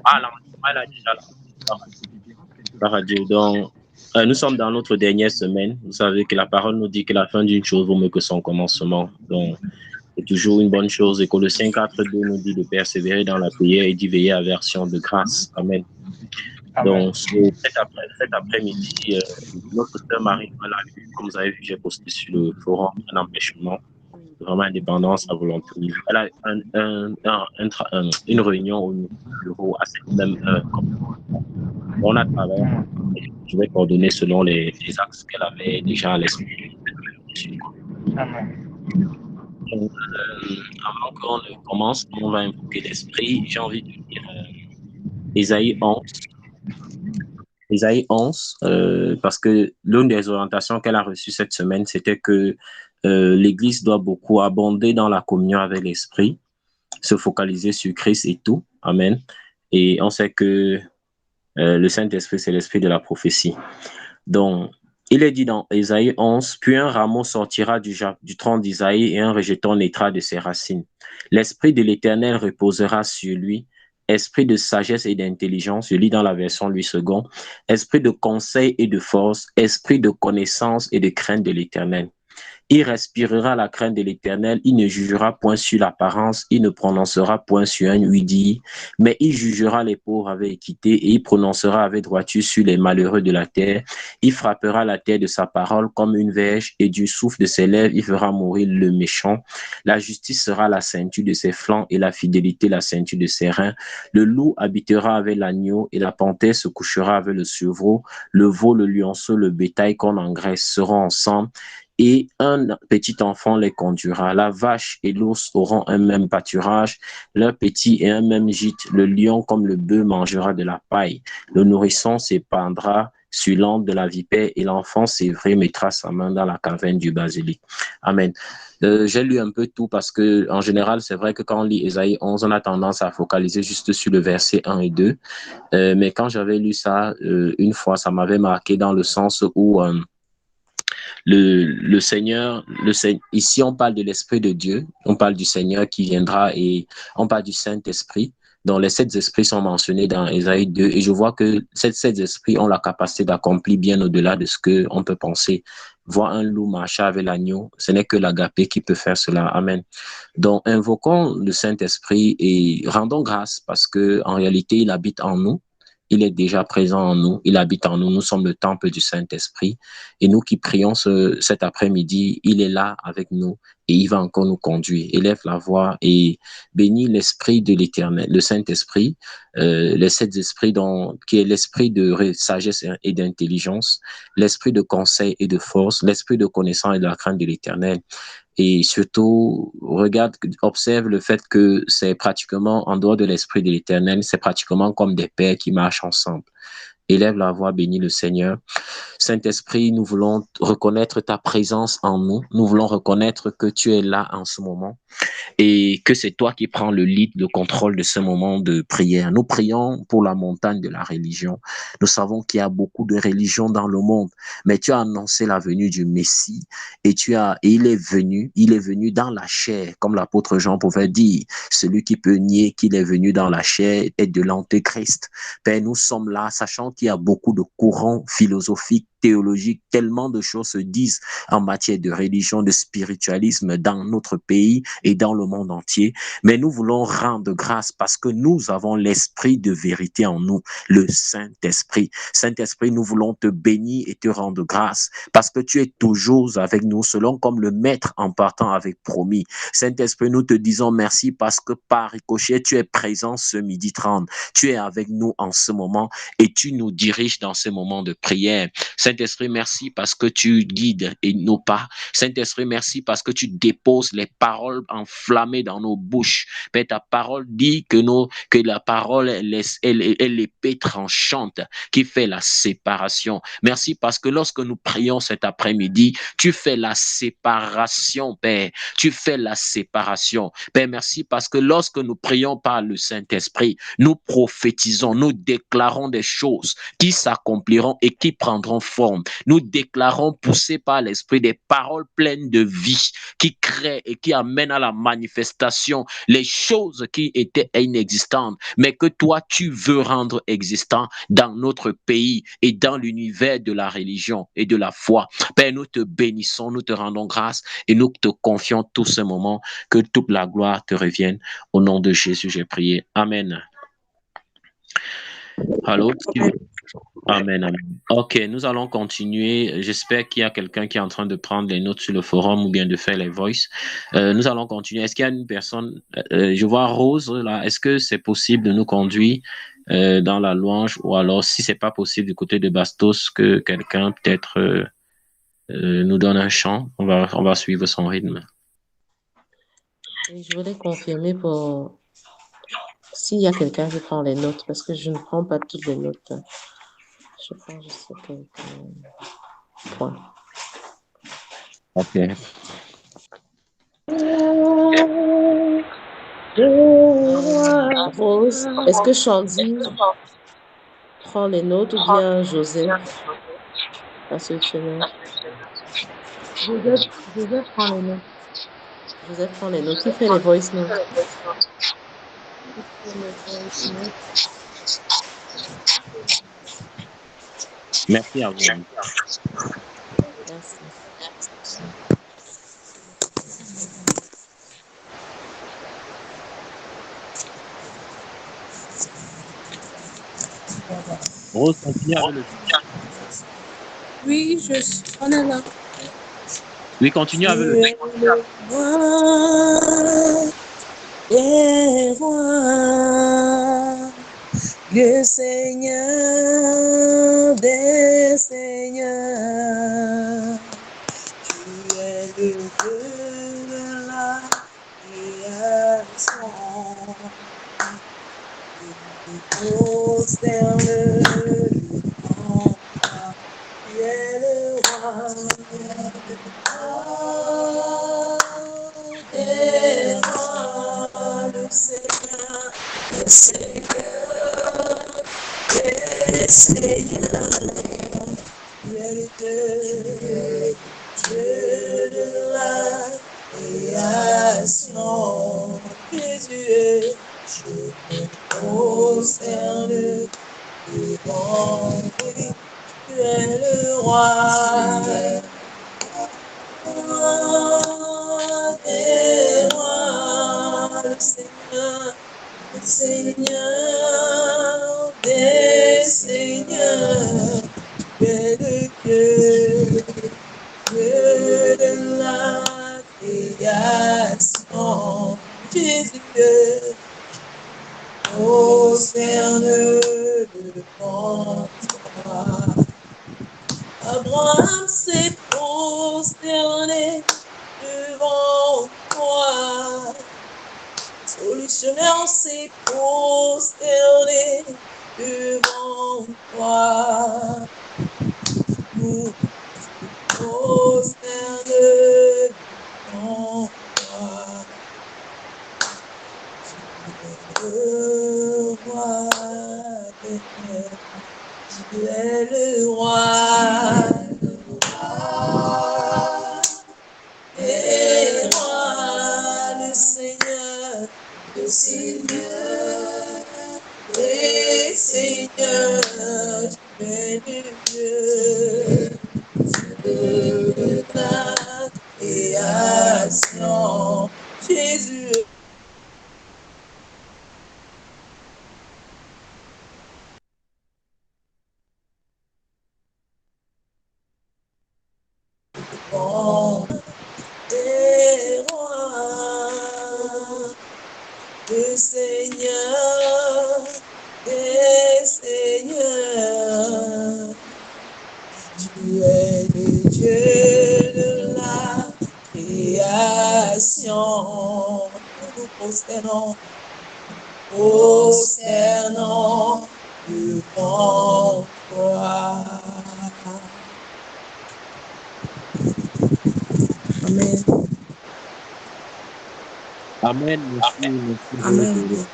Ah, l'enregistrement est là déjà la radio. Donc, nous sommes dans notre dernière semaine. Vous savez que la parole nous dit que la fin d'une chose vaut mieux que son commencement. Donc, c'est toujours une bonne chose. Et Colossiens 4:2 nous dit de persévérer dans la prière et d'y veiller à version de grâce. Amen. Amen. Donc, cet après-midi, notre sœur Marie, comme vous avez vu, j'ai posté sur le forum un empêchement, vraiment indépendance à volonté. Elle a une réunion au bureau à cette même heure. On a travaillé. Je vais coordonner selon les axes qu'elle avait déjà à l'esprit. Amen. Donc, avant qu'on ne commence, on va invoquer l'esprit. J'ai envie de lire Ésaïe 11. Ésaïe 11, parce que l'une des orientations qu'elle a reçues cette semaine, c'était que l'Église doit beaucoup abonder dans la communion avec l'Esprit, se focaliser sur Christ et tout. Amen. Et on sait que le Saint-Esprit, c'est l'esprit de la prophétie. Donc, il est dit dans Ésaïe 11, « Puis un rameau sortira du tronc d'Isaïe et un rejeton naîtra de ses racines. L'Esprit de l'Éternel reposera sur lui, esprit de sagesse et d'intelligence, je lis dans la version Louis II, esprit de conseil et de force, esprit de connaissance et de crainte de l'Éternel. Il respirera la crainte de l'Éternel, il ne jugera point sur l'apparence, il ne prononcera point sur un oui-dire, mais il jugera les pauvres avec équité et il prononcera avec droiture sur les malheureux de la terre. Il frappera la terre de sa parole comme une verge et du souffle de ses lèvres, il fera mourir le méchant. La justice sera la ceinture de ses flancs et la fidélité la ceinture de ses reins. Le loup habitera avec l'agneau et la panthère se couchera avec le chevreau. Le veau, le lionceau, le bétail qu'on engraisse seront ensemble. Et un petit enfant les conduira. La vache et l'ours auront un même pâturage, leur petit et un même gîte. Le lion comme le bœuf mangera de la paille. Le nourrisson s'épandra sur l'antre de la vipère et l'enfant sévré mettra sa main dans la caverne du basilic. Amen. J'ai lu un peu tout parce que en général, c'est vrai que quand on lit Ésaïe 11, on a tendance à focaliser juste sur le verset 1 et 2. Mais quand j'avais lu ça une fois, ça m'avait marqué dans le sens où le Seigneur, ici on parle de l'Esprit de Dieu, on parle du Seigneur qui viendra et on parle du Saint-Esprit. Donc les 7 esprits sont mentionnés dans Ésaïe 2 et je vois que ces 7 esprits ont la capacité d'accomplir bien au-delà de ce qu'on peut penser. Voir un loup marcher avec l'agneau, ce n'est que l'agapé qui peut faire cela. Amen. Donc invoquons le Saint-Esprit et rendons grâce parce que en réalité il habite en nous. Il est déjà présent en nous, il habite en nous, nous sommes le temple du Saint-Esprit. Et nous qui prions cet après-midi, il est là avec nous et il va encore nous conduire. Élève la voix et bénis l'Esprit de l'Éternel, le Saint-Esprit, les 7 esprits qui est l'esprit de sagesse et d'intelligence, l'esprit de conseil et de force, l'esprit de connaissance et de la crainte de l'Éternel. Et surtout, observe le fait que c'est pratiquement, en dehors de l'esprit de l'Éternel, c'est pratiquement comme des pères qui marchent ensemble. Élève la voix, bénis le Seigneur. Saint-Esprit, nous voulons reconnaître ta présence en nous. Nous voulons reconnaître que tu es là en ce moment et que c'est toi qui prends le lead, le contrôle de ce moment de prière. Nous prions pour la montagne de la religion. Nous savons qu'il y a beaucoup de religions dans le monde, mais tu as annoncé la venue du Messie et il est venu dans la chair, comme l'apôtre Jean pouvait dire. Celui qui peut nier qu'il est venu dans la chair est de l'antéchrist. Père, nous sommes là, sachant qu'il y a beaucoup de courants philosophiques, théologiques, tellement de choses se disent en matière de religion, de spiritualisme dans notre pays et dans le monde entier. Mais nous voulons rendre grâce parce que nous avons l'esprit de vérité en nous, le Saint-Esprit. Saint-Esprit, nous voulons te bénir et te rendre grâce parce que tu es toujours avec nous, selon comme le Maître en partant avec promis. Saint-Esprit, nous te disons merci parce que par ricochet, tu es présent ce midi 30. Tu es avec nous en ce moment et tu nous diriges dans ce moment de prière. Saint-Esprit, merci parce que tu guides et nos pas. Saint-Esprit, merci parce que tu déposes les paroles enflammées dans nos bouches. Père, ta parole dit que la parole est l'épée tranchante qui fait la séparation. Merci parce que lorsque nous prions cet après-midi, tu fais la séparation, Père. Tu fais la séparation. Père, merci parce que lorsque nous prions par le Saint-Esprit, nous prophétisons, nous déclarons des choses qui s'accompliront et qui prendront forme forme. Nous déclarons, poussés par l'Esprit, des paroles pleines de vie qui créent et qui amènent à la manifestation les choses qui étaient inexistantes, mais que toi, tu veux rendre existantes dans notre pays et dans l'univers de la religion et de la foi. Père, nous te bénissons, nous te rendons grâce et nous te confions tout ce moment. Que toute la gloire te revienne. Au nom de Jésus, j'ai prié. Amen. Allô? Amen, amen. Ok, nous allons continuer. J'espère qu'il y a quelqu'un qui est en train de prendre les notes sur le forum ou bien de faire les voices. Nous allons continuer. Est-ce qu'il y a une personne, je vois Rose là, est-ce que c'est possible de nous conduire dans la louange, ou alors si c'est pas possible du côté de Bastos, que quelqu'un peut-être nous donne un chant, on va suivre son rythme. Et je voulais confirmer pour s'il y a quelqu'un qui prend les notes, parce que je ne prends pas toutes les notes. Je prends juste quelques points. Ok. Rose, est-ce que Chandy prend les notes ou bien Joseph? Parce que Joseph prend les notes. Joseph prend les notes. Qui fait les voice notes? Merci à vous. Merci. Rose, continue avec le... Oui, on est là. Oui, continue avec le... Le Seigneur des Seigneurs, tu es le Dieu de la création. Tu prosternes devant toi, tu es le roi des rois, le Seigneur des Seigneurs. Seigneur, tu es le Dieu de la création. Jésus, je me prosterne devant lui. Tu es le roi des rois, le Seigneur des seigneurs, tu es le Dieu de la création. Jésus, prosterne devant toi. Abraham s'est prosterné devant toi. Solutionnaire s'est prosterné devant toi. Nous prosterne devant toi. Tu es le roi des rois. Tu es le roi des rois, le Seigneur des seigneurs, tu es le Dieu de la création. Jésus. Des rois, le Seigneur des seigneurs, tu es le Dieu de la création. Nous prosternons devant toi. Amen. Amen. Merci. Amen.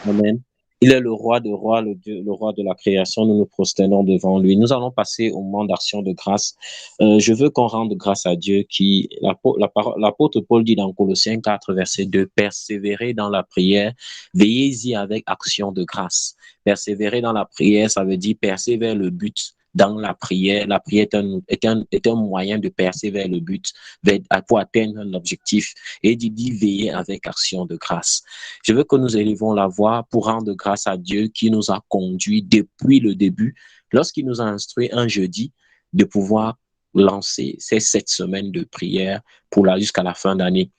Amen. Il est le roi de rois, le Dieu, le roi de la création. Nous nous prosternons devant lui. Nous allons passer au moment d'action de grâce. Je veux qu'on rende grâce à Dieu qui, l'apôtre Paul dit dans Colossiens 4, verset 2, persévérer dans la prière, veillez-y avec action de grâce. Persévérer dans la prière, ça veut dire percer vers le but. Dans la prière est un moyen de percer vers le but, pour atteindre l'objectif. Et il dit veiller avec action de grâce. Je veux que nous élevons la voix pour rendre grâce à Dieu qui nous a conduits depuis le début, lorsqu'il nous a instruit un jeudi de pouvoir lancer ces 7 semaines de prière jusqu'à la fin d'année.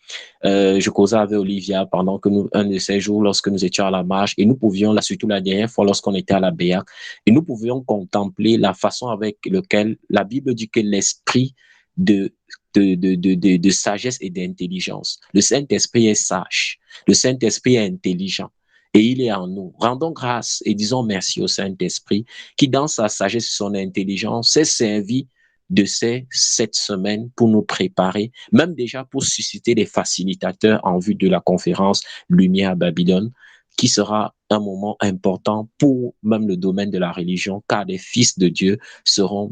Je causais avec Olivia pendant que un de ces jours, lorsque nous étions à la marche, et nous pouvions, surtout la dernière fois, lorsqu'on était à la BEAC, et nous pouvions contempler la façon avec laquelle la Bible dit que l'esprit de sagesse et d'intelligence. Le Saint-Esprit est sage. Le Saint-Esprit est intelligent. Et il est en nous. Rendons grâce et disons merci au Saint-Esprit qui, dans sa sagesse et son intelligence, s'est servi de ces 7 semaines pour nous préparer, même déjà pour susciter des facilitateurs en vue de la conférence Lumière à Babylone, qui sera un moment important pour même le domaine de la religion, car des fils de Dieu seront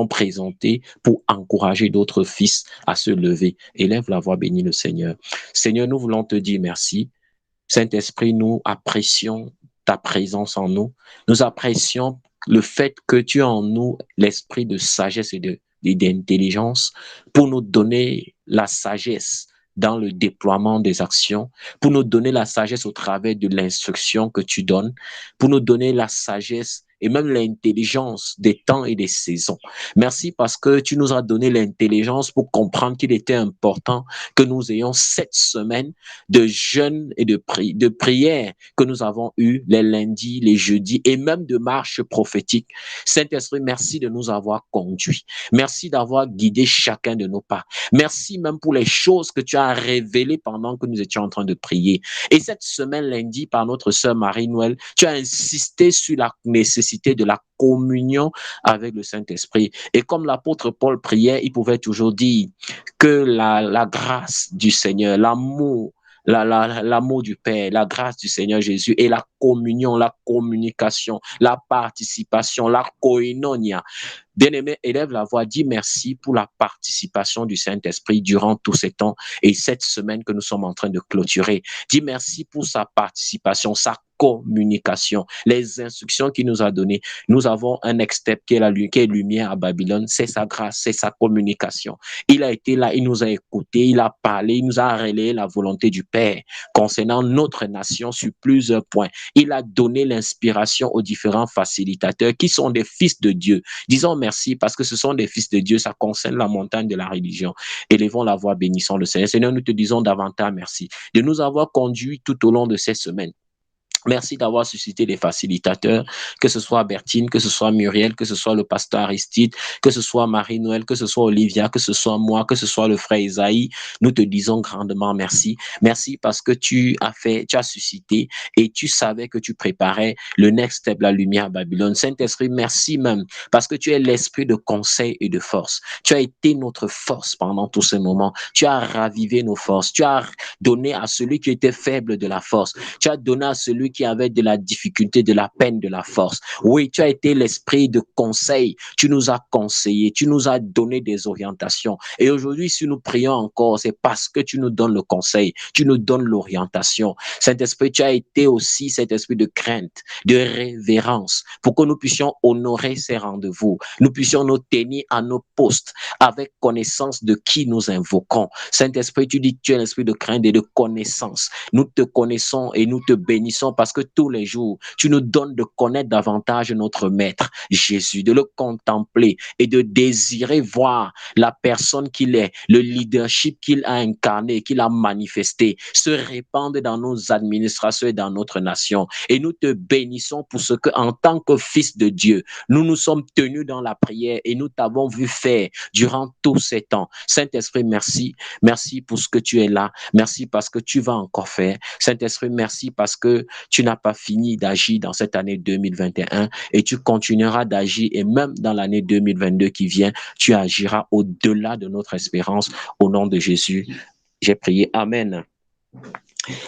présentés pour encourager d'autres fils à se lever. Élève la voix, bénis le Seigneur. Seigneur, nous voulons te dire merci. Saint-Esprit, nous apprécions ta présence en nous. Nous apprécions le fait que tu as en nous l'esprit de sagesse et d'intelligence pour nous donner la sagesse dans le déploiement des actions, pour nous donner la sagesse au travers de l'instruction que tu donnes, pour nous donner la sagesse et même l'intelligence des temps et des saisons. Merci parce que tu nous as donné l'intelligence pour comprendre qu'il était important que nous ayons 7 semaines de jeûne et de prière que nous avons eu les lundis, les jeudis et même de marche prophétique. Saint-Esprit, merci de nous avoir conduits. Merci d'avoir guidé chacun de nos pas. Merci même pour les choses que tu as révélées pendant que nous étions en train de prier. Et cette semaine lundi, par notre sœur Marie-Noël, tu as insisté sur la nécessité de la communion avec le Saint-Esprit. Et comme l'apôtre Paul priait, il pouvait toujours dire que la grâce du Seigneur, l'amour du Père, la grâce du Seigneur Jésus et la communion, la communication, la participation, la koinonia. Bien-aimé, élève la voix, dis merci pour la participation du Saint-Esprit durant tous ces temps et cette semaine que nous sommes en train de clôturer. Dis merci pour sa participation, sa communication, les instructions qu'il nous a données. Nous avons un next step qui est lumière à Babylone, c'est sa grâce, c'est sa communication. Il a été là, il nous a écoutés, il a parlé, il nous a relayé la volonté du Père concernant notre nation sur plusieurs points. Il a donné l'inspiration aux différents facilitateurs qui sont des fils de Dieu. Disons merci parce que ce sont des fils de Dieu, ça concerne la montagne de la religion. Élevons la voix, bénissons le Seigneur. Seigneur, nous te disons davantage merci de nous avoir conduits tout au long de ces semaines. Merci d'avoir suscité des facilitateurs, que ce soit Bertine, que ce soit Muriel, que ce soit le pasteur Aristide, que ce soit Marie-Noël, que ce soit Olivia, que ce soit moi, que ce soit le frère Isaïe. Nous te disons grandement merci. Merci parce que tu as suscité et tu savais que tu préparais le next step, la lumière à Babylone. Saint-Esprit, merci même parce que tu es l'esprit de conseil et de force. Tu as été notre force pendant tous ces moments. Tu as ravivé nos forces. Tu as donné à celui qui était faible de la force. Tu as donné à celui qui avait de la difficulté, de la peine, de la force. Oui, tu as été l'esprit de conseil. Tu nous as conseillé, tu nous as donné des orientations. Et aujourd'hui, si nous prions encore, c'est parce que tu nous donnes le conseil, tu nous donnes l'orientation. Saint-Esprit, tu as été aussi cet esprit de crainte, de révérence, pour que nous puissions honorer ces rendez-vous. Nous puissions nous tenir à nos postes avec connaissance de qui nous invoquons. Saint-Esprit, tu dis que tu es l'esprit de crainte et de connaissance. Nous te connaissons et nous te bénissons parce que tous les jours, tu nous donnes de connaître davantage notre Maître, Jésus, de le contempler et de désirer voir la personne qu'il est, le leadership qu'il a incarné, qu'il a manifesté, se répandre dans nos administrations et dans notre nation. Et nous te bénissons pour ce que, en tant que fils de Dieu, nous nous sommes tenus dans la prière et nous t'avons vu faire durant tous ces temps. Saint-Esprit, merci. Merci pour ce que tu es là. Merci parce que tu vas encore faire. Saint-Esprit, merci parce que tu n'as pas fini d'agir dans cette année 2021 et tu continueras d'agir et même dans l'année 2022 qui vient, tu agiras au-delà de notre espérance. Au nom de Jésus, j'ai prié. Amen.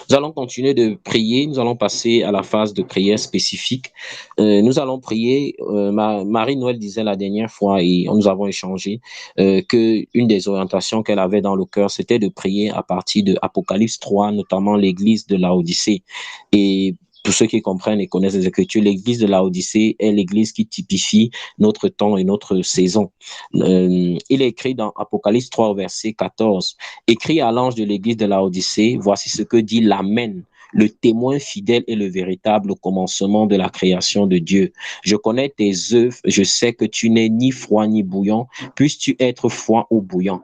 Nous allons continuer de prier. Nous allons passer à la phase de prière spécifique. Nous allons prier. Marie-Noël disait la dernière fois, et nous avons échangé, que une des orientations qu'elle avait dans le cœur, c'était de prier à partir de Apocalypse 3, notamment l'église de Laodicée. Et pour ceux qui comprennent et connaissent les Écritures, l'église de Laodicée est l'église qui typifie notre temps et notre saison. Il est écrit dans Apocalypse 3, verset 14, « Écrit à l'ange de l'église de Laodicée, voici ce que dit l'Amen, le témoin fidèle et le véritable au commencement de la création de Dieu. Je connais tes œuvres, je sais que tu n'es ni froid ni bouillant, puisses-tu être froid ou bouillant. »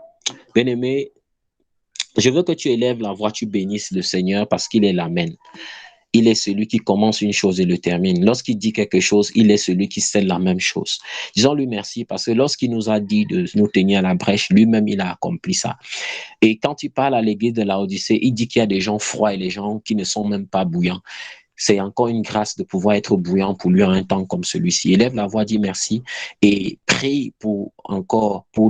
Bien-aimé, je veux que tu élèves la voix, tu bénisses le Seigneur parce qu'il est l'Amen. Il est celui qui commence une chose et le termine. Lorsqu'il dit quelque chose, il est celui qui scelle la même chose. Disons-lui merci parce que lorsqu'il nous a dit de nous tenir à la brèche, lui-même, il a accompli ça. Et quand il parle à l'église de Laodicée, il dit qu'il y a des gens froids et des gens qui ne sont même pas bouillants. C'est encore une grâce de pouvoir être bouillant pour lui en un temps comme celui-ci. Élève la voix, dis merci et prie pour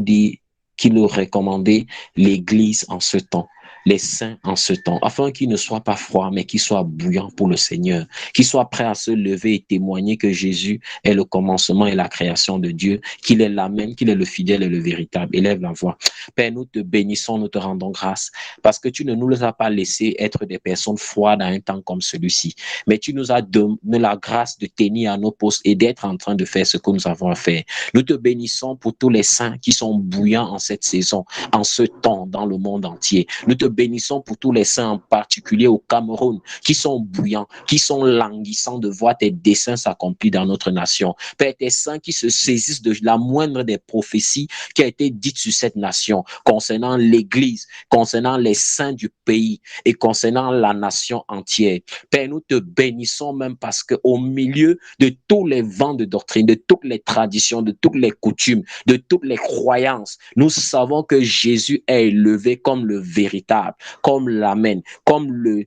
dire qu'il aurait recommandé l'église en ce temps, les saints en ce temps, afin qu'ils ne soient pas froids, mais qu'ils soient bouillants pour le Seigneur, qu'ils soient prêts à se lever et témoigner que Jésus est le commencement et la création de Dieu, qu'il est l'Amen, qu'il est le fidèle et le véritable. Élève la voix. Père, nous te bénissons, nous te rendons grâce, parce que tu ne nous as pas laissé être des personnes froides à un temps comme celui-ci, mais tu nous as donné la grâce de tenir à nos postes et d'être en train de faire ce que nous avons à faire. Nous te bénissons pour tous les saints qui sont bouillants en cette saison, en ce temps, dans le monde entier. Nous te bénissons pour tous les saints, en particulier au Cameroun, qui sont bouillants, qui sont languissants de voir tes desseins s'accomplir dans notre nation. Père, tes saints qui se saisissent de la moindre des prophéties qui a été dite sur cette nation, concernant l'Église, concernant les saints du pays et concernant la nation entière. Père, nous te bénissons même parce qu'au milieu de tous les vents de doctrine, de toutes les traditions, de toutes les coutumes, de toutes les croyances, nous savons que Jésus est élevé comme le véritable, comme l'Amen, comme le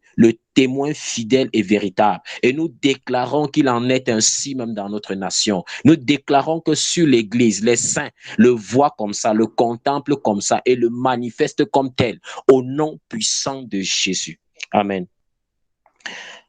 témoin fidèle et véritable. Et nous déclarons qu'il en est ainsi même dans notre nation. Nous déclarons que sur l'Église, les saints le voient comme ça, le contemplent comme ça et le manifestent comme tel, au nom puissant de Jésus. Amen.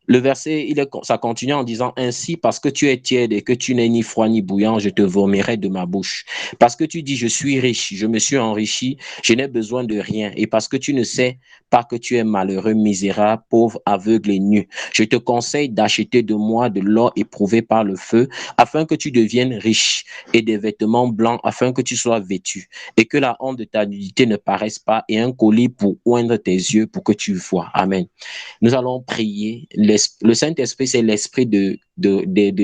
Le verset, ça continue en disant « Ainsi, parce que tu es tiède et que tu n'es ni froid ni bouillant, je te vomirai de ma bouche. Parce que tu dis, je suis riche, je me suis enrichi, je n'ai besoin de rien. Et parce que tu ne sais pas que tu es malheureux, misérable, pauvre, aveugle et nu. Je te conseille d'acheter de moi de l'or éprouvé par le feu, afin que tu deviennes riche, et des vêtements blancs, afin que tu sois vêtu, et que la honte de ta nudité ne paraisse pas, et un collier pour oindre tes yeux, pour que tu vois. » Amen. Nous allons prier. Le Saint-Esprit, c'est l'esprit de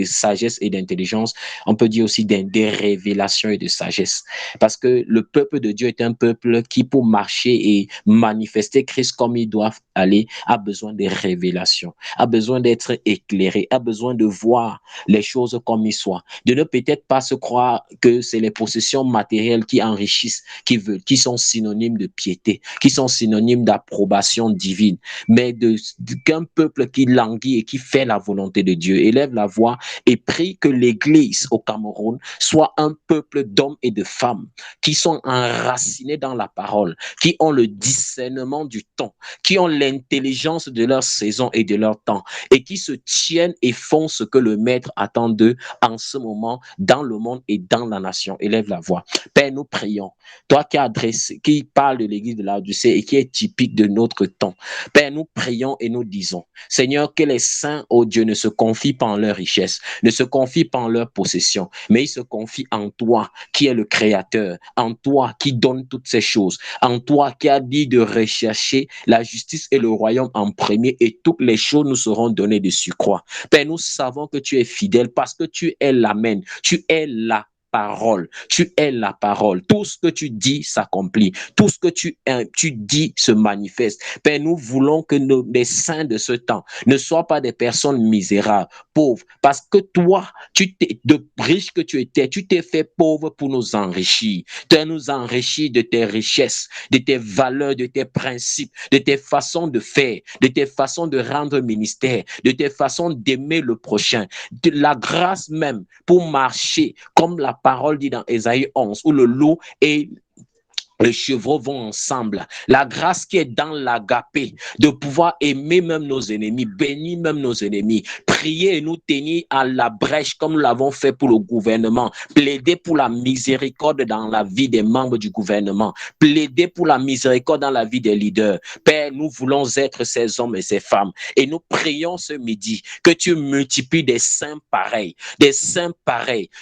sagesse et d'intelligence. On peut dire aussi des révélations et de sagesse. Parce que le peuple de Dieu est un peuple qui, pour marcher et manifester Christ comme il doit aller, a besoin de révélations, a besoin d'être éclairé, a besoin de voir les choses comme il soit. De ne peut-être pas se croire que c'est les possessions matérielles qui enrichissent, qui sont synonymes de piété, qui sont synonymes d'approbation divine, mais qu'un peuple qui languit et qui fait la volonté de Dieu. Élève la voix et prie que l'Église au Cameroun soit un peuple d'hommes et de femmes qui sont enracinés dans la parole, qui ont le discernement du temps, qui ont l'intelligence de leur saison et de leur temps, et qui se tiennent et font ce que le Maître attend d'eux en ce moment, dans le monde et dans la nation. Élève la voix. Père, nous prions. Toi qui parle de l'Église de Laodicée et qui est typique de notre temps. Père, nous prions et nous disons, Seigneur, que les saints, oh Dieu, ne se confient pas en leur richesse, ne se confient pas en leur possession, mais ils se confient en toi, qui est le Créateur, en toi, qui donne toutes ces choses, en toi, qui a dit de rechercher la justice et le royaume en premier, et toutes les choses nous seront données de surcroît. Père, nous savons que tu es fidèle parce que tu es l'Amen, tu es là. Parole. Tu es la parole. Tout ce que tu dis s'accomplit. Tout ce que tu dis se manifeste. Père, nous voulons que les saints de ce temps ne soient pas des personnes misérables, pauvres, parce que toi, de riche que tu étais, tu t'es fait pauvre pour nous enrichir. Tu nous enrichis de tes richesses, de tes valeurs, de tes principes, de tes façons de faire, de tes façons de rendre ministère, de tes façons d'aimer le prochain, de la grâce même pour marcher comme la parole dit dans Ésaïe 11, où le loup est Les chevreaux vont ensemble. La grâce qui est dans l'agapé, de pouvoir aimer même nos ennemis, bénir même nos ennemis, prier et nous tenir à la brèche comme nous l'avons fait pour le gouvernement, plaider pour la miséricorde dans la vie des membres du gouvernement, plaider pour la miséricorde dans la vie des leaders. Père, nous voulons être ces hommes et ces femmes et nous prions ce midi que tu multiplies des saints pareils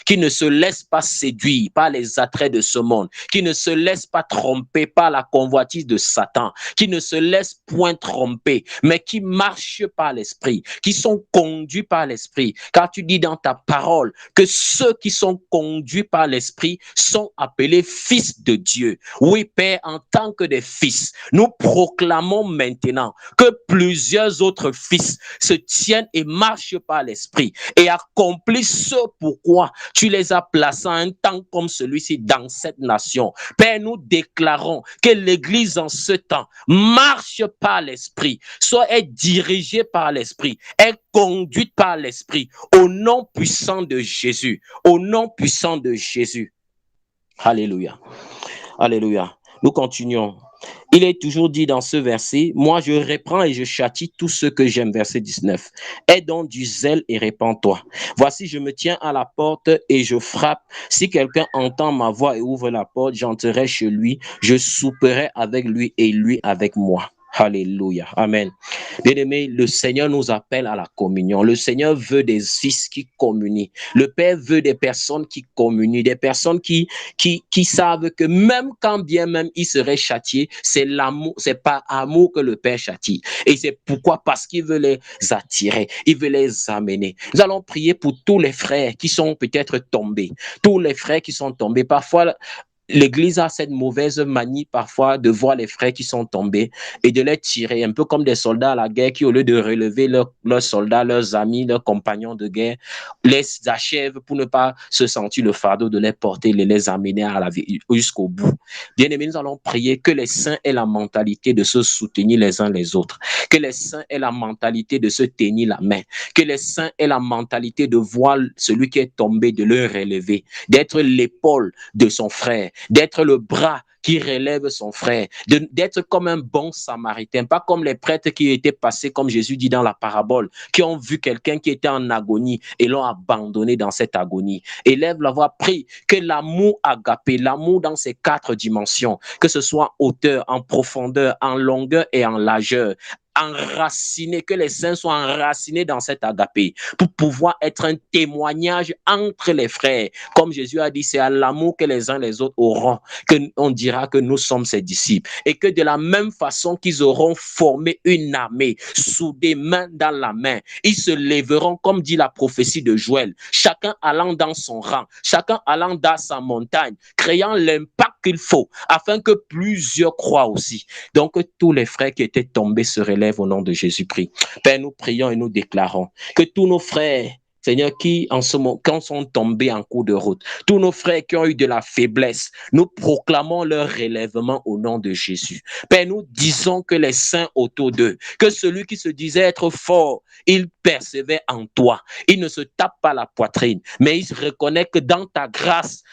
qui ne se laissent pas séduire par les attraits de ce monde, qui ne se laissent pas trompés par la convoitise de Satan, qui ne se laissent point tromper, mais qui marchent par l'esprit, qui sont conduits par l'esprit. Car tu dis dans ta parole que ceux qui sont conduits par l'esprit sont appelés fils de Dieu. Oui, Père, en tant que des fils, nous proclamons maintenant que plusieurs autres fils se tiennent et marchent par l'esprit et accomplissent ce pourquoi tu les as placés à un temps comme celui-ci dans cette nation. Père, nous déclarons que l'Église en ce temps marche par l'Esprit, soit est dirigée par l'Esprit, est conduite par l'Esprit, au nom puissant de Jésus, au nom puissant de Jésus. Alléluia. Alléluia. Nous continuons. Il est toujours dit dans ce verset, moi je reprends et je châtie tous ceux que j'aime, verset 19. Aie donc du zèle et répands-toi. Voici, je me tiens à la porte et je frappe. Si quelqu'un entend ma voix et ouvre la porte, j'entrerai chez lui, je souperai avec lui et lui avec moi. Alléluia. Amen. Bien-aimés, le Seigneur nous appelle à la communion. Le Seigneur veut des fils qui communient. Le Père veut des personnes qui communient, des personnes qui savent que même quand bien même ils seraient châtiés, c'est l'amour, c'est par amour que le Père châtie. Et c'est pourquoi, parce qu'il veut les attirer, il veut les amener. Nous allons prier pour tous les frères qui sont peut-être tombés, tous les frères qui sont tombés. Parfois, l'Église a cette mauvaise manie parfois de voir les frères qui sont tombés et de les tirer, un peu comme des soldats à la guerre qui, au lieu de relever leurs soldats, leurs amis, leurs compagnons de guerre, les achèvent pour ne pas se sentir le fardeau de les porter, les amener à la vie jusqu'au bout. Bien-aimés, nous allons prier que les saints aient la mentalité de se soutenir les uns les autres, que les saints aient la mentalité de se tenir la main, que les saints aient la mentalité de voir celui qui est tombé, de le relever, d'être l'épaule de son frère, d'être le bras qui relève son frère, d'être comme un bon samaritain, pas comme les prêtres qui étaient passés, comme Jésus dit dans la parabole, qui ont vu quelqu'un qui était en agonie et l'ont abandonné dans cette agonie. Élève la voix, prie que l'amour agapé, l'amour dans ses 4 dimensions, que ce soit en hauteur, en profondeur, en longueur et en largeur, enracinés, que les saints soient enracinés dans cet agapé pour pouvoir être un témoignage entre les frères. Comme Jésus a dit, c'est à l'amour que les uns les autres auront qu'on dira que nous sommes ses disciples. Et que de la même façon qu'ils auront formé une armée, soudés main dans la main, ils se lèveront comme dit la prophétie de Joël, chacun allant dans son rang, chacun allant dans sa montagne, créant l'impact qu'il faut afin que plusieurs croient aussi. Donc tous les frères qui étaient tombés se relèvent au nom de Jésus-Christ. Père, nous prions et nous déclarons que tous nos frères, Seigneur, qui en ce moment, quand sont tombés en cours de route, tous nos frères qui ont eu de la faiblesse, nous proclamons leur relèvement au nom de Jésus. Père, nous disons que les saints autour d'eux, que celui qui se disait être fort, il persévère en toi. Il ne se tape pas la poitrine, mais il reconnaît que dans ta grâce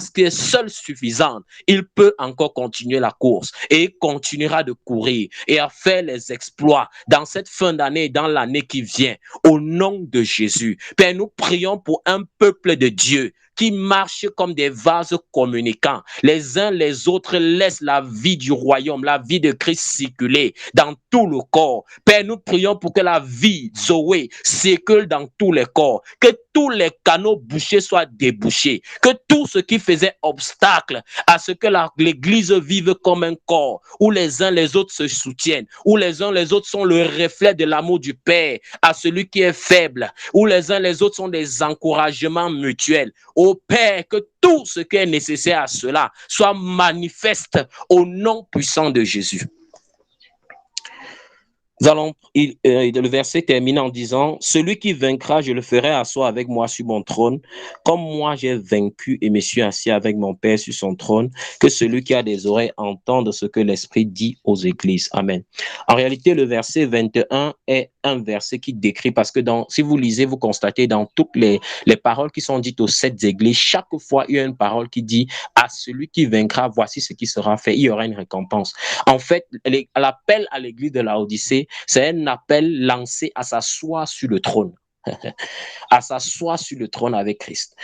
qui est seule suffisante, il peut encore continuer la course et il continuera de courir et à faire les exploits dans cette fin d'année et dans l'année qui vient. Au nom de Jésus. Père, nous prions pour un peuple de Dieu qui marchent comme des vases communicants. Les uns les autres laissent la vie du royaume, la vie de Christ circuler dans tout le corps. Père, nous prions pour que la vie, Zoé, circule dans tous les corps, que tous les canaux bouchés soient débouchés, que tout ce qui faisait obstacle à ce que l'Église vive comme un corps, où les uns les autres se soutiennent, où les uns les autres sont le reflet de l'amour du Père à celui qui est faible, où les uns les autres sont des encouragements mutuels. Ô Père, que tout ce qui est nécessaire à cela soit manifeste au nom puissant de Jésus. Le verset termine en disant, celui qui vaincra, je le ferai asseoir avec moi sur mon trône, comme moi j'ai vaincu et me suis assis avec mon Père sur son trône, que celui qui a des oreilles entende ce que l'Esprit dit aux églises. Amen. En réalité, le verset 21 est un verset qui décrit, parce que si vous lisez, vous constatez dans toutes les paroles qui sont dites aux 7 églises, chaque fois, il y a une parole qui dit à celui qui vaincra, voici ce qui sera fait, il y aura une récompense. En fait, l'appel à l'église de Laodicée, c'est un appel lancé à s'asseoir sur le trône, à s'asseoir sur le trône avec Christ.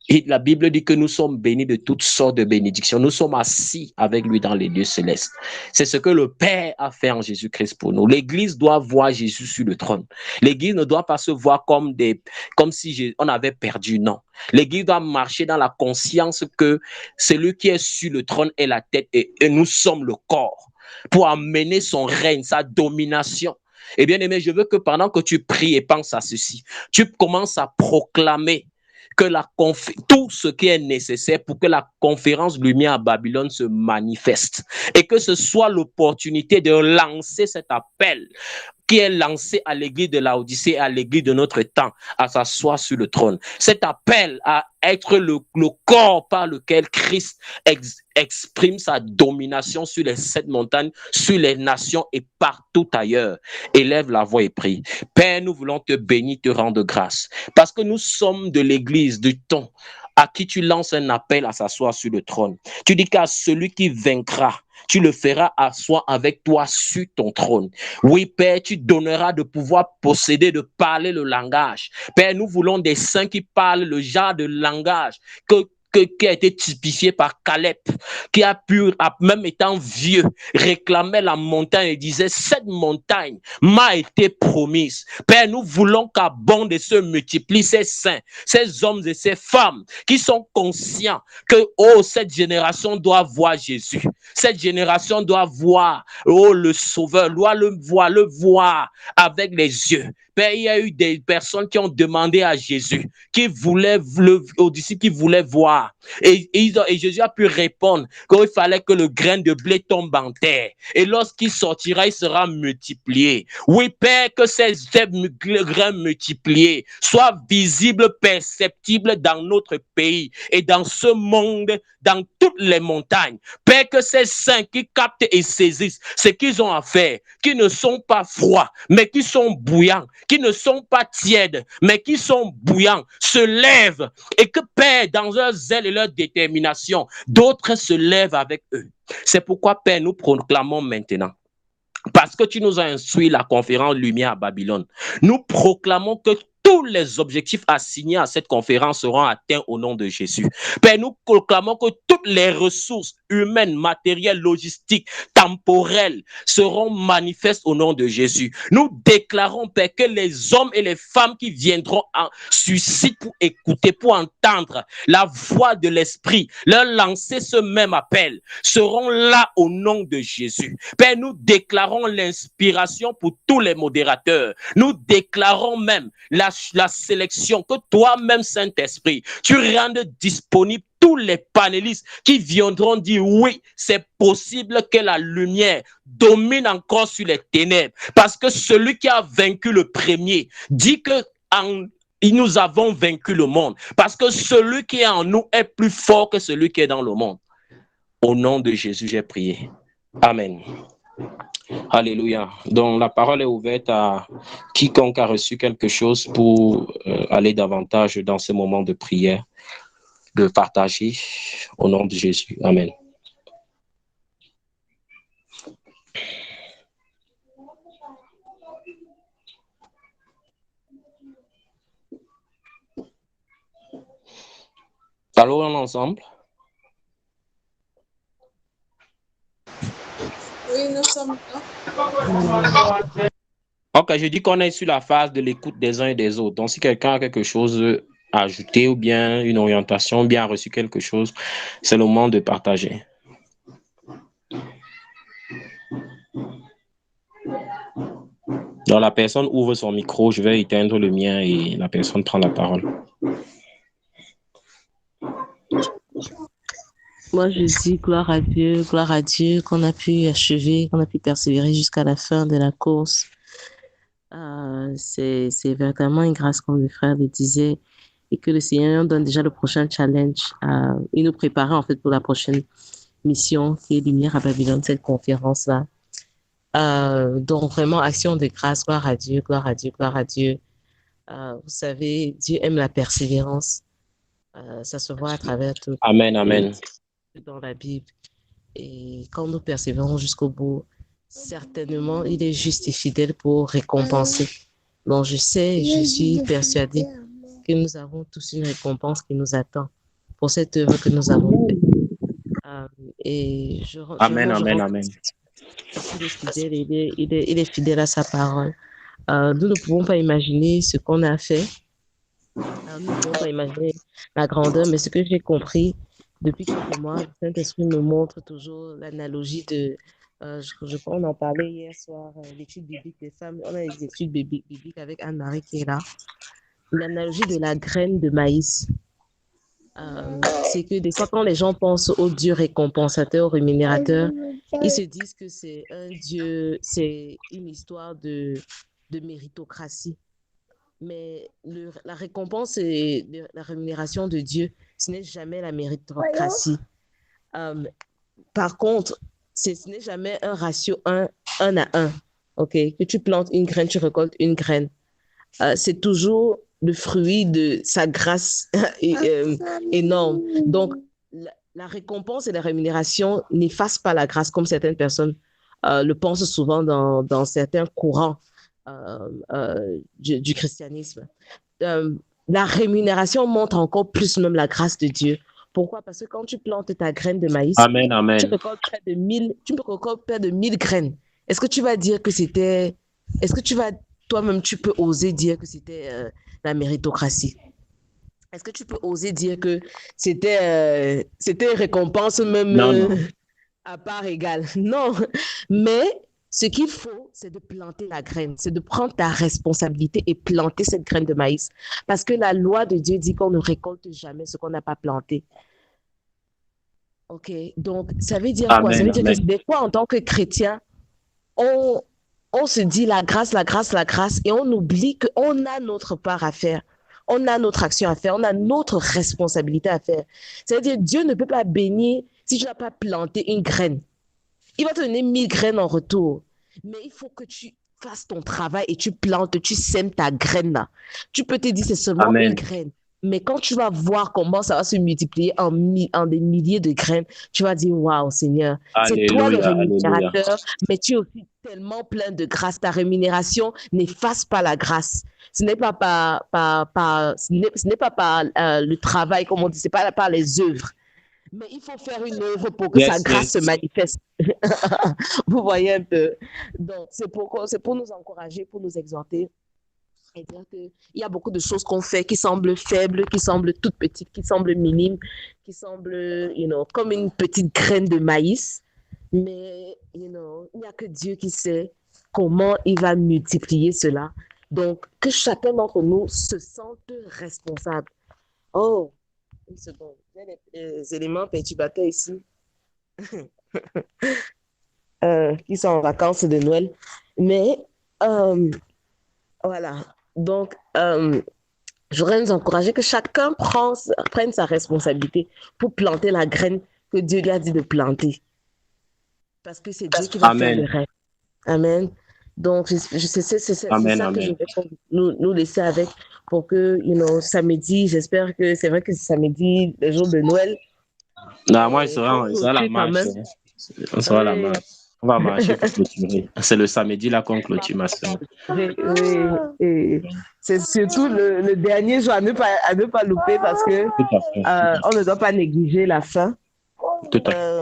Et la Bible dit que nous sommes bénis de toutes sortes de bénédictions. Nous sommes assis avec lui dans les lieux célestes. C'est ce que le Père a fait en Jésus-Christ pour nous. L'Église doit voir Jésus sur le trône. L'Église ne doit pas se voir comme si on avait perdu. Non. L'Église doit marcher dans la conscience que celui qui est sur le trône est la tête et nous sommes le corps pour amener son règne, sa domination. Et bien aimé, je veux que pendant que tu pries et penses à ceci, tu commences à proclamer que tout ce qui est nécessaire pour que la conférence Lumière à Babylone se manifeste et que ce soit l'opportunité de lancer cet appel qui est lancé à l'église de Laodicée, à l'église de notre temps, à s'asseoir sur le trône. Cet appel à être le corps par lequel Christ exprime sa domination sur les 7 montagnes, sur les nations et partout ailleurs. Élève la voix et prie. Père, nous voulons te bénir, te rendre grâce, parce que nous sommes de l'église du temps à qui tu lances un appel à s'asseoir sur le trône. Tu dis qu'à celui qui vaincra, tu le feras asseoir avec toi sur ton trône. Oui, Père, tu donneras de pouvoir posséder, de parler le langage. Père, nous voulons des saints qui parlent le genre de langage qui a été typifié par Caleb, qui a pu, même étant vieux, réclamer la montagne et disait, cette montagne m'a été promise. Père, nous voulons qu'abondent et se multiplient ces saints, ces hommes et ces femmes qui sont conscients que, cette génération doit voir Jésus. Cette génération doit voir, le Sauveur, doit le voir avec les yeux. Père, il y a eu des personnes qui ont demandé à Jésus, aux disciples qui voulaient voir. Et Jésus a pu répondre qu'il fallait que le grain de blé tombe en terre. Et lorsqu'il sortira, il sera multiplié. Oui, Père, que ces grains multipliés soient visibles, perceptibles dans notre pays et dans ce monde, dans toutes les montagnes. Père, que ces saints qui captent et saisissent ce qu'ils ont à faire, qui ne sont pas froids, mais qui sont bouillants, qui ne sont pas tièdes, mais qui sont bouillants, se lèvent et que, Père, dans leur zèle et leur détermination, d'autres se lèvent avec eux. C'est pourquoi, Père, nous proclamons maintenant, parce que tu nous as instruit la conférence Lumière à Babylone, nous proclamons que tous les objectifs assignés à cette conférence seront atteints au nom de Jésus. Père, nous proclamons que toutes les ressources humaines, matérielles, logistiques, temporelles seront manifestes au nom de Jésus. Nous déclarons, Père, que les hommes et les femmes qui viendront sur site pour écouter, pour entendre la voix de l'Esprit, leur lancer ce même appel, seront là au nom de Jésus. Père, nous déclarons l'inspiration pour tous les modérateurs. Nous déclarons même la sélection, que toi-même, Saint-Esprit, tu rendes disponible tous les panélistes qui viendront dire oui, c'est possible que la lumière domine encore sur les ténèbres, parce que celui qui a vaincu le premier dit que nous avons vaincu le monde, parce que celui qui est en nous est plus fort que celui qui est dans le monde. Au nom de Jésus, j'ai prié. Amen. Alléluia. Donc, la parole est ouverte à quiconque a reçu quelque chose pour aller davantage dans ce moment de prière, de partager au nom de Jésus. Amen. Allô, on est ensemble? Oui, nous sommes là. Ok, je dis qu'on est sur la phase de l'écoute des uns et des autres. Donc, si quelqu'un a quelque chose à ajouter ou bien une orientation, ou bien a reçu quelque chose, c'est le moment de partager. Donc, la personne ouvre son micro, je vais éteindre le mien et la personne prend la parole. Moi, je dis gloire à Dieu qu'on a pu achever, qu'on a pu persévérer jusqu'à la fin de la course. C'est véritablement une grâce, comme le frère le disait, et que le Seigneur nous donne déjà le prochain challenge. Il nous préparait en fait pour la prochaine mission qui est Lumière à Babylone, cette conférence-là. Donc, vraiment, action de grâce, gloire à Dieu, gloire à Dieu, gloire à Dieu. Vous savez, Dieu aime la persévérance. Ça se voit à travers tout Amen, amen. dans la Bible. Et quand nous persévérons jusqu'au bout, certainement, il est juste et fidèle pour récompenser. Donc, je suis persuadée que nous avons tous une récompense qui nous attend pour cette œuvre que nous avons faite. Et Amen, amen, amen. Il est fidèle, il est fidèle à sa parole. Nous ne pouvons pas imaginer ce qu'on a fait. Nous ne pouvons pas imaginer la grandeur, mais ce que j'ai compris depuis quelques mois, le Saint-Esprit me montre toujours l'analogie de, je crois qu'on en parlait hier soir, l'étude biblique des femmes. On a les études bibliques avec Anne-Marie qui est là. L'analogie de la graine de maïs. C'est que des fois, quand les gens pensent au Dieu récompensateur, rémunérateur, ils se disent que c'est un Dieu, c'est une histoire de méritocratie. Mais la récompense et la rémunération de Dieu, ce n'est jamais la méritocratie. Par contre, ce n'est jamais un ratio 1 à 1. Okay? Que tu plantes une graine, tu récoltes une graine. C'est toujours le fruit de sa grâce énorme. Donc, la récompense et la rémunération n'effacent pas la grâce comme certaines personnes le pensent souvent dans certains courants du christianisme. La rémunération montre encore plus même la grâce de Dieu. Pourquoi? Parce que quand tu plantes ta graine de maïs, amen, amen. Tu récoltes près de 1000 graines. Est-ce que tu vas dire que c'était... Est-ce que toi-même, tu peux oser dire que c'était la méritocratie? Est-ce que tu peux oser dire que c'était une récompense même à part égale? Non, mais ce qu'il faut, c'est de planter la graine, c'est de prendre ta responsabilité et planter cette graine de maïs. Parce que la loi de Dieu dit qu'on ne récolte jamais ce qu'on n'a pas planté. OK, donc ça veut dire quoi? Ça veut dire que des fois, en tant que chrétien, on se dit la grâce, et on oublie qu'on a notre part à faire. On a notre action à faire, on a notre responsabilité à faire. C'est-à-dire, Dieu ne peut pas bénir si tu n'as pas planté une graine. Il va te donner 1000 graines en retour. Mais il faut que tu fasses ton travail et tu plantes, tu sèmes ta graine là. Tu peux te dire c'est seulement une graine. Mais quand tu vas voir comment ça va se multiplier en des milliers de graines, tu vas dire, waouh, Seigneur, c'est toi le rémunérateur, mais tu es aussi tellement plein de grâce. Ta rémunération n'efface pas la grâce. Ce n'est pas par le travail, comme on dit, ce n'est pas par les œuvres. Mais il faut faire une œuvre pour que sa grâce se manifeste. Vous voyez un peu. Donc, c'est pour nous encourager, pour nous exhorter. Et dire qu'il y a beaucoup de choses qu'on fait qui semblent faibles, qui semblent toutes petites, qui semblent minimes, qui semblent, comme une petite graine de maïs. Mais, il n'y a que Dieu qui sait comment il va multiplier cela. Donc, que chacun d'entre nous se sente responsable. Oh, une seconde. Il y a des éléments perturbateurs ici qui sont en vacances de Noël. Mais, voilà. Donc, je voudrais nous encourager que chacun prenne sa responsabilité pour planter la graine que Dieu lui a dit de planter. Parce que c'est Dieu qui va faire le reste. Amen. Donc, c'est ça que je vais nous laisser avec pour que, samedi, j'espère que c'est vrai que c'est samedi, le jour de Noël. Non, moi, je serai à la marche. On sera à la marche. On va marcher pour clôturer. C'est le samedi là qu'on clôture, ma soeur. Oui. C'est surtout le dernier jour à ne pas louper parce que on ne doit pas négliger la fin. Tout à fait.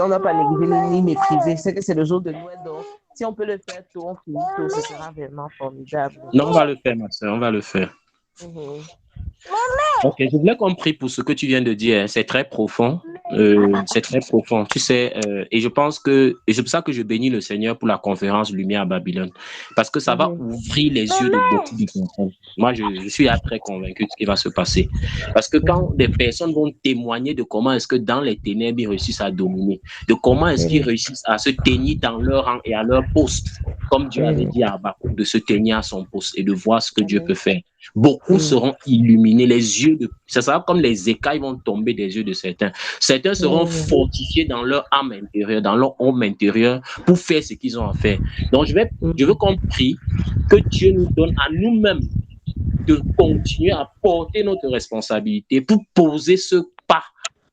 On ne doit pas négliger ni mépriser. C'est que c'est le jour de Noël, donc si on peut le faire tôt, on finit tôt, ce sera vraiment formidable. Non, on va le faire, ma soeur, on va le faire. Ok, je voulais qu'on prie pour ce que tu viens de dire. C'est très profond. C'est très profond. Tu sais, et je pense que, et c'est pour ça que je bénis le Seigneur pour la conférence Lumière à Babylone. Parce que ça va ouvrir les yeux de beaucoup de personnes. Moi, je suis très convaincu de ce qui va se passer. Parce que quand des personnes vont témoigner de comment est-ce que dans les ténèbres, ils réussissent à dominer, de comment est-ce qu'ils réussissent à se tenir dans leur rang et à leur poste, comme Dieu avait dit à Habakkuk de se tenir à son poste et de voir ce que Dieu peut faire. Beaucoup seront illuminés, les yeux ça sera comme les écailles vont tomber des yeux de certains. Certains seront fortifiés dans leur âme intérieure, dans leur homme intérieur pour faire ce qu'ils ont à faire. Donc, je veux qu'on prie que Dieu nous donne à nous-mêmes de continuer à porter notre responsabilité pour poser ce pas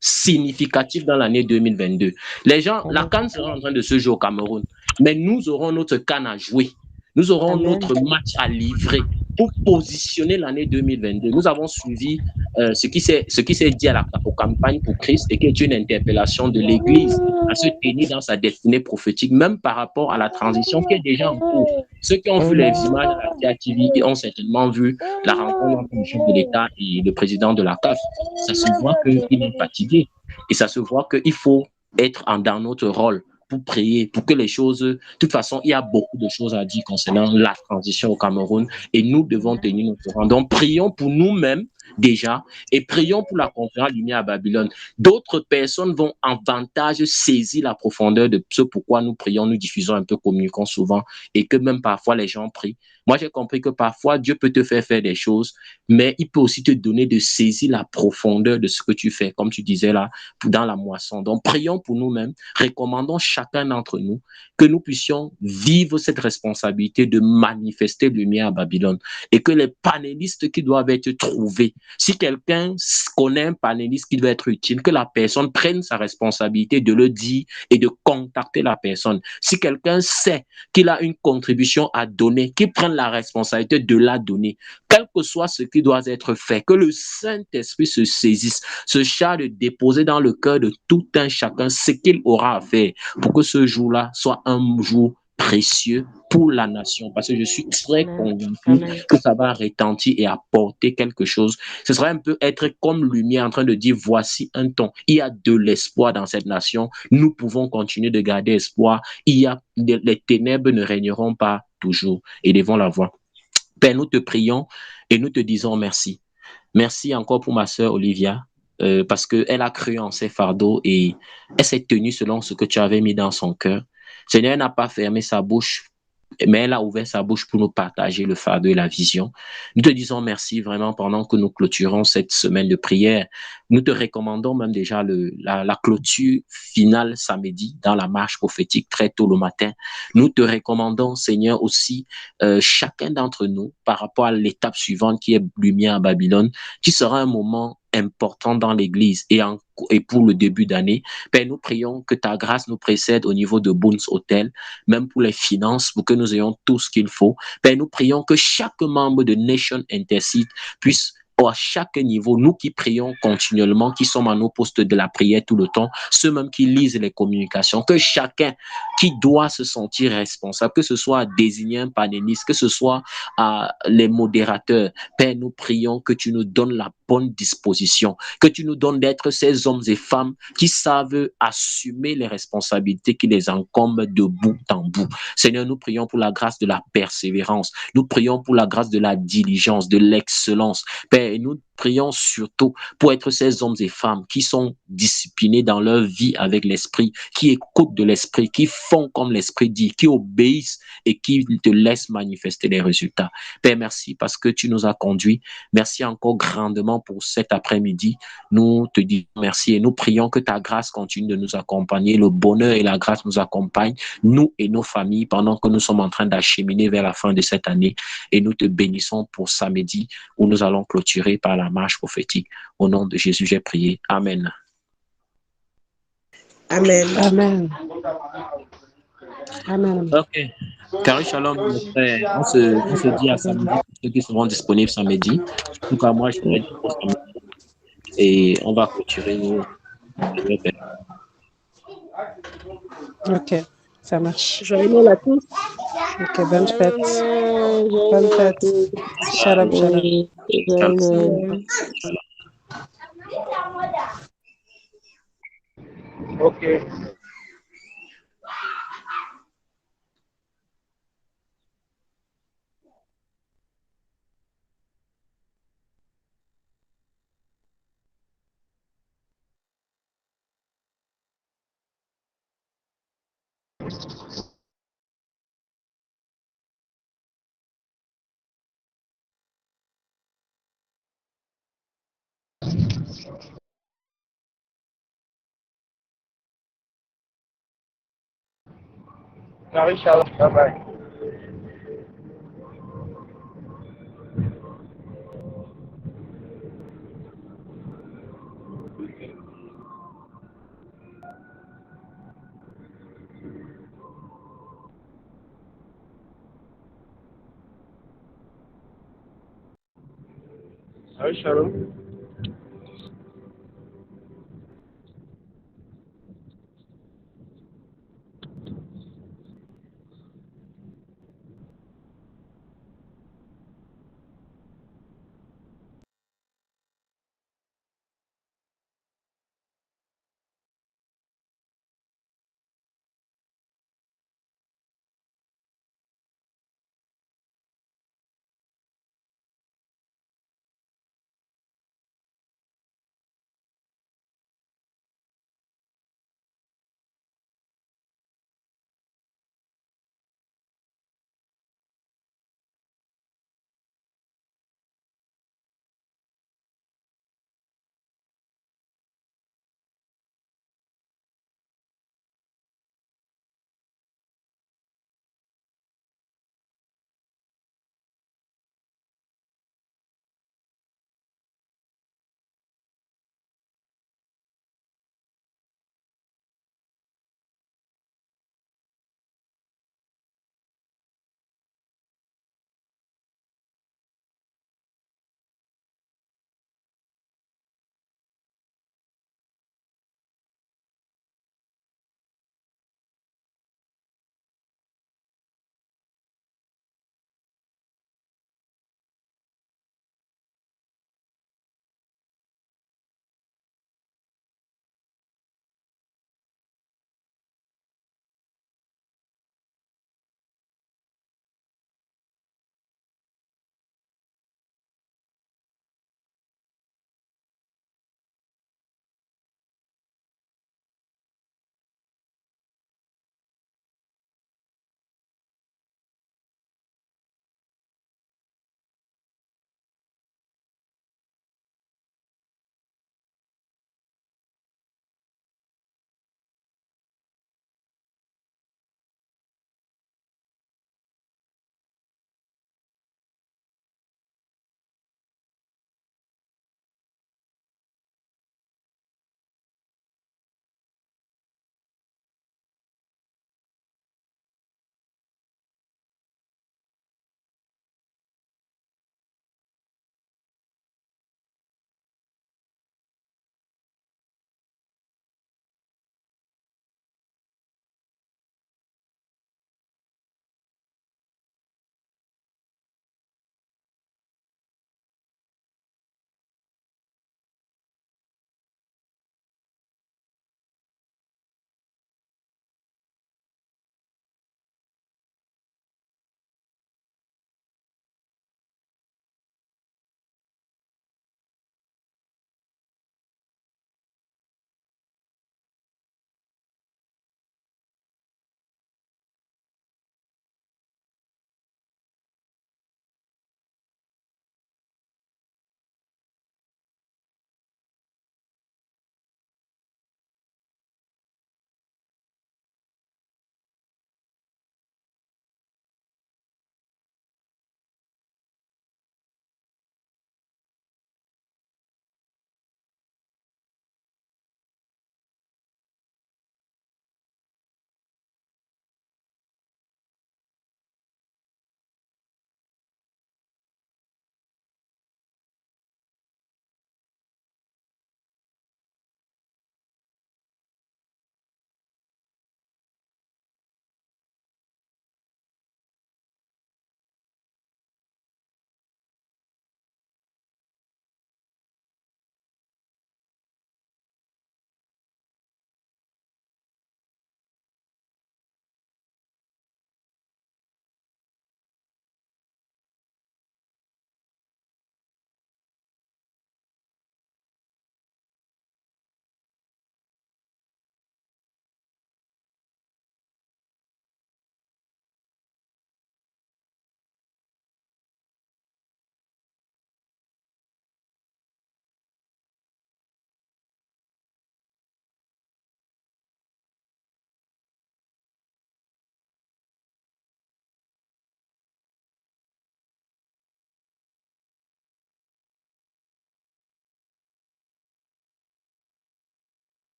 significatif dans l'année 2022. Les gens, la CAN sera en train de se jouer au Cameroun, mais nous aurons notre CAN à jouer. Nous aurons notre match à livrer pour positionner l'année 2022. Nous avons suivi ce qui s'est dit aux campagnes pour Christ et qui est une interpellation de l'Église à se tenir dans sa destinée prophétique, même par rapport à la transition qui est déjà en cours. Ceux qui ont vu les images à la TIA-TV ont certainement vu la rencontre entre le chef de l'État et le président de la CAF. Ça se voit qu'il est fatigué et ça se voit qu'il faut être dans notre rôle pour prier, pour que les choses... De toute façon, il y a beaucoup de choses à dire concernant la transition au Cameroun et nous devons tenir notre rang. Donc, prions pour nous-mêmes déjà et prions pour la conférence Lumière à Babylone. D'autres personnes vont en avantage saisir la profondeur de ce pourquoi nous prions, nous diffusons un peu, communiquons souvent et que même parfois les gens prient. Moi, j'ai compris que parfois, Dieu peut te faire des choses, mais il peut aussi te donner de saisir la profondeur de ce que tu fais, comme tu disais là, dans la moisson. Donc, prions pour nous-mêmes, recommandons chacun d'entre nous que nous puissions vivre cette responsabilité de manifester lumière à Babylone et que les panélistes qui doivent être trouvés, si quelqu'un connaît un panéliste qui doit être utile, que la personne prenne sa responsabilité de le dire et de contacter la personne. Si quelqu'un sait qu'il a une contribution à donner, qu'il prenne la responsabilité de la donner, quel que soit ce qui doit être fait, que le Saint-Esprit se saisisse, se charge de déposer dans le cœur de tout un chacun ce qu'il aura à faire pour que ce jour-là soit un jour précieux pour la nation, parce que je suis très convaincu que ça va retentir et apporter quelque chose. Ce sera un peu être comme lumière en train de dire, voici un temps, il y a de l'espoir dans cette nation, nous pouvons continuer de garder espoir, les ténèbres ne régneront pas toujours et devons la voir. Père, nous te prions et nous te disons merci. Merci encore pour ma sœur Olivia, parce qu'elle a cru en ses fardeaux et elle s'est tenue selon ce que tu avais mis dans son cœur. Seigneur, elle n'a pas fermé sa bouche, mais elle a ouvert sa bouche pour nous partager le fardeau et la vision. Nous te disons merci vraiment pendant que nous clôturons cette semaine de prière. Nous te recommandons même déjà la clôture finale samedi dans la marche prophétique très tôt le matin. Nous te recommandons, Seigneur, aussi chacun d'entre nous par rapport à l'étape suivante qui est Lumière à Babylone, qui sera un moment important dans l'Église et pour le début d'année. Père, nous prions que ta grâce nous précède au niveau de Boons Hotel, même pour les finances, pour que nous ayons tout ce qu'il faut. Père, nous prions que chaque membre de Nation Intercede puisse à chaque niveau, nous qui prions continuellement, qui sommes à nos postes de la prière tout le temps, ceux même qui lisent les communications, que chacun qui doit se sentir responsable, que ce soit à désigner un panéliste, que ce soit à les modérateurs, Père, nous prions que tu nous donnes la bonne disposition, que tu nous donnes d'être ces hommes et femmes qui savent assumer les responsabilités qui les incombent de bout en bout. Seigneur, nous prions pour la grâce de la persévérance, nous prions pour la grâce de la diligence, de l'excellence. Père, et nous prions surtout pour être ces hommes et femmes qui sont disciplinés dans leur vie avec l'esprit, qui écoutent de l'esprit, qui font comme l'esprit dit, qui obéissent et qui te laissent manifester les résultats. Père, merci parce que tu nous as conduits. Merci encore grandement pour cet après-midi. Nous te disons merci et nous prions que ta grâce continue de nous accompagner. Le bonheur et la grâce nous accompagnent, nous et nos familles, pendant que nous sommes en train d'acheminer vers la fin de cette année. Et nous te bénissons pour samedi où nous allons clôturer par la marche prophétique. Au nom de Jésus, j'ai prié. Amen. Amen. Amen. Amen. Ok. Carré Shalom, mes frères. On se dit à samedi pour ceux qui seront disponibles samedi. En tout cas, moi, je serai dispo samedi. Et on va clôturer nous. Ok, ça marche. Joyeux Noël à tous. Ok, bonne fête. Joyeux Bonne Noël à fête. tous. Shalom, shalom. Joyeux Noël. Ok. Salut, Shalom. Bye bye. Salut, Shalom.